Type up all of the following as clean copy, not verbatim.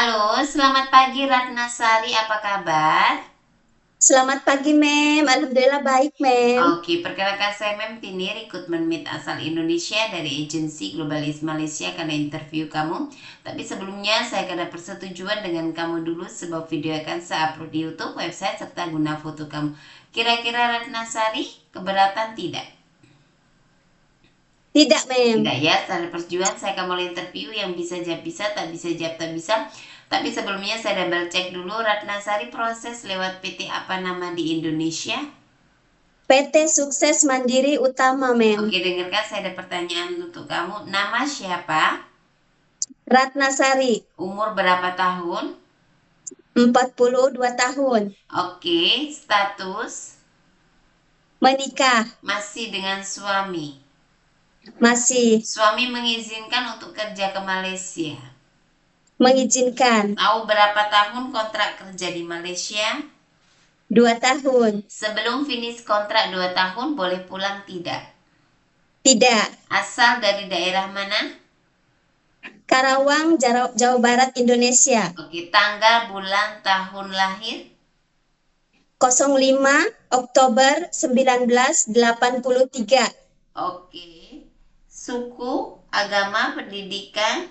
Halo, selamat pagi Ratnasari, apa kabar? Selamat pagi, Mem. Alhamdulillah baik, Mem. Oke, perkenalkan saya Mem Tini, rekrutmen Meet asal Indonesia dari agensi Globalis Malaysia karena interview kamu. Tapi sebelumnya saya akan ada persetujuan dengan kamu dulu sebab video akan saya upload di YouTube, website, serta guna foto kamu. Kira-kira Ratnasari keberatan tidak? Tidak, Tidak Mem. ya, setelah persetujuan saya akan mulai interview yang bisa jawab bisa, tak bisa jawab tak bisa. Tapi sebelumnya saya double cek dulu, Ratnasari proses lewat PT apa nama di Indonesia? PT Sukses Mandiri Utama, Mem. Oke, dengarkan saya ada pertanyaan untuk kamu. Nama siapa? Ratnasari, Umur berapa tahun? 42 tahun. Oke, status Menikah. masih dengan suami. Masih Suami mengizinkan untuk kerja ke Malaysia. mengizinkan. Tahu berapa tahun kontrak kerja di Malaysia? 2 tahun. Sebelum finish kontrak 2 tahun boleh pulang tidak? Tidak. Asal dari daerah mana? Karawang, Jawa Barat, Indonesia. Oke, tanggal, bulan, tahun lahir? 05 Oktober 1983. Oke. Suku, agama, pendidikan?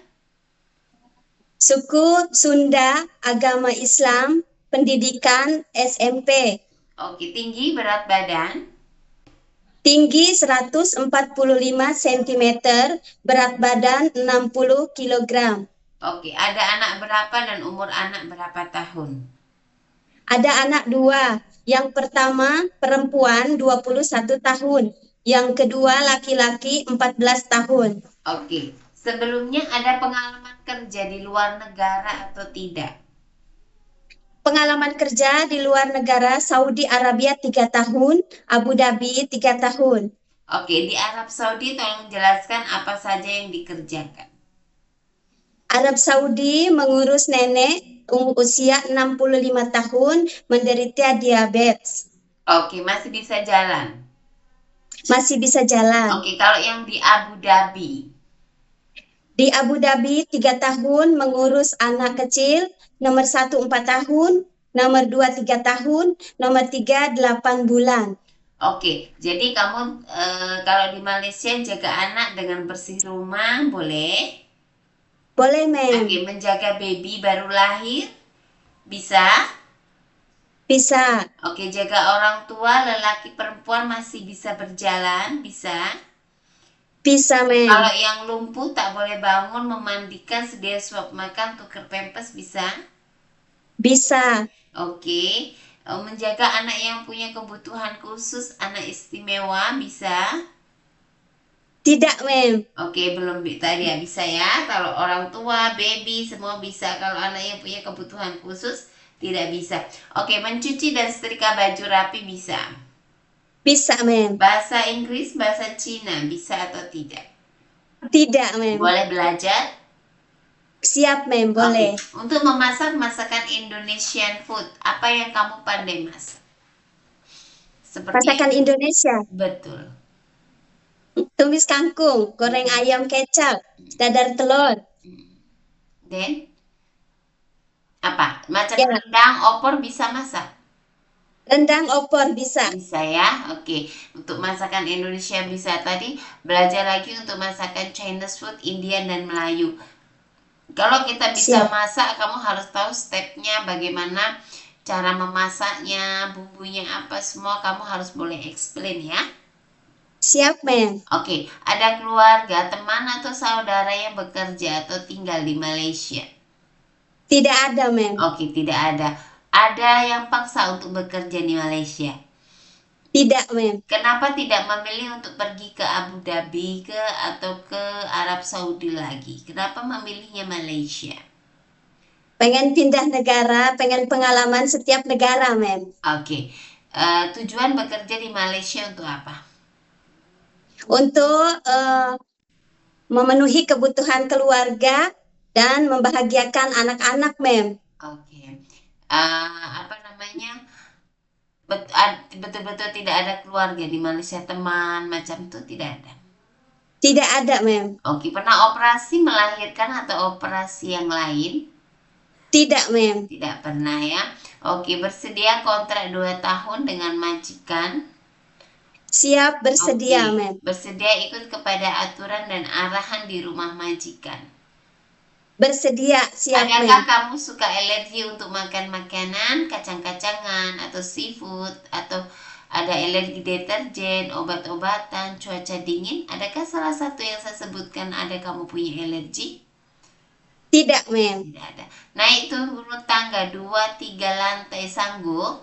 Suku Sunda, agama Islam, pendidikan SMP. Oke, tinggi, berat badan? Tinggi 145 cm, berat badan 60 kg. Oke, ada anak berapa dan umur anak berapa tahun? Ada anak dua. Yang pertama perempuan 21 tahun. Yang kedua laki-laki 14 tahun. Oke, sebelumnya ada pengalaman kerja di luar negara atau tidak? Pengalaman kerja di luar negara Saudi Arabia 3 tahun, Abu Dhabi 3 tahun. Oke, di Arab Saudi tolong jelaskan apa saja yang dikerjakan. Arab Saudi mengurus nenek usia 65 tahun menderita diabetes. Oke, masih bisa jalan. Masih bisa jalan. Oke, kalau yang di Abu Dhabi? Di Abu Dhabi 3 tahun mengurus anak kecil, nomor 1 4 tahun, nomor 2 3 tahun, nomor 3 8 bulan. Oke, jadi kamu kalau di Malaysia jaga anak dengan bersih rumah, boleh? Boleh, Oke, Mem. menjaga baby baru lahir, bisa? Bisa. Oke, jaga orang tua, lelaki perempuan masih bisa berjalan, bisa? Bisa, Kalau Mem. yang lumpuh tak boleh bangun, memandikan, sedia suap makan, tuker pempes, bisa? Bisa. Oke, menjaga anak yang punya kebutuhan khusus, anak istimewa, bisa? Tidak, Mem. Oke, belum tadi ya bisa ya. Kalau orang tua, baby, semua bisa. Kalau anak yang punya kebutuhan khusus, tidak bisa. Oke, mencuci dan setrika baju rapi bisa. Bisa, Mem. Bahasa Inggris, bahasa Cina, bisa atau tidak? Tidak, Mem. Boleh belajar? Siap, Mem. Oke, Boleh. untuk memasak masakan Indonesian food, apa yang kamu pandai masak? Seperti Masakan Indonesia. betul. Tumis kangkung, goreng ayam kecap, dadar telur. Dan apa? Macam Ya, rendang, opor bisa masak? rendang opor bisa. Bisa ya. Oke, untuk masakan Indonesia bisa. Tadi belajar lagi untuk masakan Chinese food, Indian dan Melayu. Kalau kita bisa Siap. masak, kamu harus tahu stepnya bagaimana cara memasaknya, bumbunya apa semua kamu harus boleh explain ya. Siap, Mem. Oke, ada keluarga, teman atau saudara yang bekerja atau tinggal di Malaysia? Tidak ada, Mem. Oke, tidak ada. Ada yang paksa untuk bekerja di Malaysia. Tidak, Mem. Kenapa tidak memilih untuk pergi ke Abu Dhabi atau ke Arab Saudi lagi? Kenapa memilihnya Malaysia? Pengen pindah negara, pengen pengalaman setiap negara, Mem. Oke, tujuan bekerja di Malaysia untuk apa? Untuk memenuhi kebutuhan keluarga dan membahagiakan anak-anak, Mem. Oke, apa namanya? Betul-betul tidak ada keluarga di Malaysia, teman macam itu tidak ada. Tidak ada, Mem. Oke, pernah operasi melahirkan atau operasi yang lain? Tidak, ma'am. Tidak pernah ya. Oke, bersedia kontrak 2 tahun dengan majikan? Siap Oke, bersedia, ma'am. bersedia ikut kepada aturan dan arahan di rumah majikan. Bersedia, siap, Adakah ma'am. kamu suka alergi untuk makan makanan, kacang-kacangan, atau seafood, atau ada alergi deterjen, obat-obatan, cuaca dingin? Adakah salah satu yang saya sebutkan ada kamu punya alergi? Tidak, ma'am. Tidak ada. Naik turun tangga 2-3 lantai sanggup?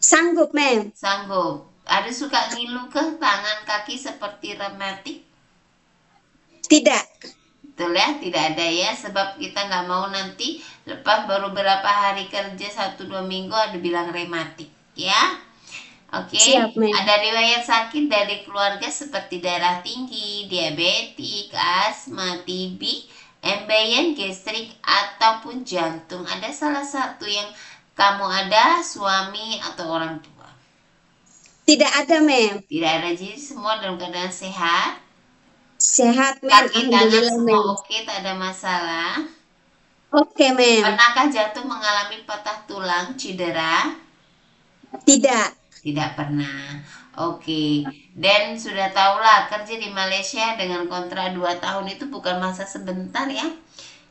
Sanggup, ma'am. Sanggup. Ada suka ngilu ke tangan kaki seperti rematik? Tidak. Betul ya, tidak ada ya, sebab kita nggak mau nanti lepas baru berapa hari kerja 1-2 minggu ada bilang rematik ya. Oke, Siap, ma'am. ada riwayat sakit dari keluarga seperti darah tinggi, diabetik, asma, TB, embeien, gastrik, ataupun jantung. Ada salah satu yang kamu ada, suami atau orang tua? Tidak ada, ma'am. Tidak ada, jadi semua dalam keadaan sehat. Sehat, ma'am. Kaki tangan Alhamdulillah, semua ma'am. oke, tak ada masalah. Oke, ma'am. Pernahkah jatuh mengalami patah tulang, cedera? Tidak. Tidak pernah. Oke. Dan sudah tahulah kerja di Malaysia dengan kontrak 2 tahun itu bukan masa sebentar ya.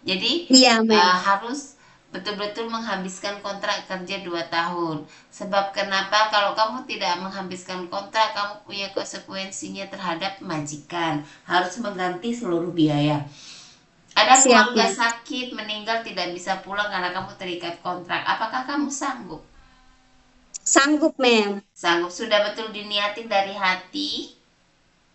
Jadi Iya, ma'am. harus betul-betul menghabiskan kontrak kerja 2 tahun. Sebab kenapa? Kalau kamu tidak menghabiskan kontrak, kamu punya konsekuensinya terhadap majikan. Harus mengganti seluruh biaya. Ada Siap, keluarga ma'am. sakit, meninggal tidak bisa pulang karena kamu terikat kontrak. Apakah kamu sanggup? Sanggup, ma'am. Sanggup, sudah betul diniatin dari hati.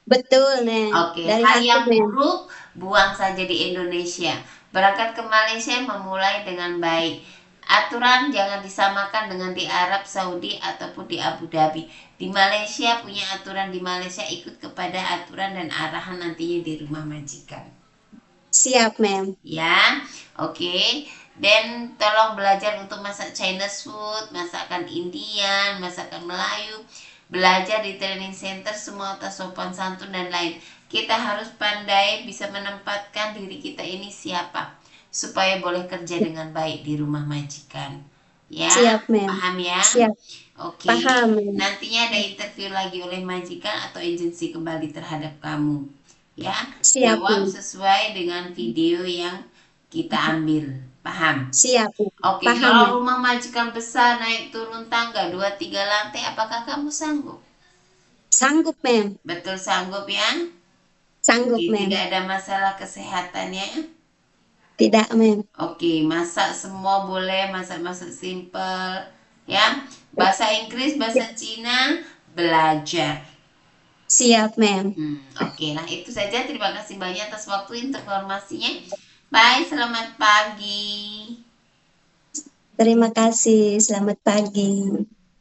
Betul, ma'am. Oke, Dari hal hati, yang ma'am. buruk buang saja di Indonesia. Berangkat ke Malaysia memulai dengan baik. Aturan jangan disamakan dengan di Arab Saudi ataupun di Abu Dhabi. Di Malaysia punya aturan, di Malaysia ikut kepada aturan dan arahan nantinya di rumah majikan. Siap, ma'am. Ya, oke. Dan tolong belajar untuk masak Chinese food, masakan Indian, masakan Melayu. Belajar di training center semua atas sopan santun dan lain. Kita harus pandai bisa menempatkan diri kita ini siapa, supaya boleh kerja dengan baik di rumah majikan. Ya, Siap, ma'am. paham ya? Siap. Oke. Paham, ma'am. Nantinya ada interview lagi oleh majikan atau agensi kembali terhadap kamu. Ya, Siap, jawab ma'am. sesuai dengan video yang kita ambil. Paham? Siap, ma'am. Oke, Paham, kalau ma'am. rumah majikan besar naik turun tangga 2-3 lantai, apakah kamu sanggup? Sanggup, ma'am. Betul sanggup ya? Sanggup, Oke, ma'am. tidak ada masalah kesehatannya. Tidak, ma'am. Oke, masak semua boleh, masak-masak simple. Ya, bahasa Inggris, bahasa Cina, belajar. Siap, ma'am. Oke, nah itu saja. Terima kasih banyak atas waktu informasinya. Bye, selamat pagi. Terima kasih. Selamat pagi.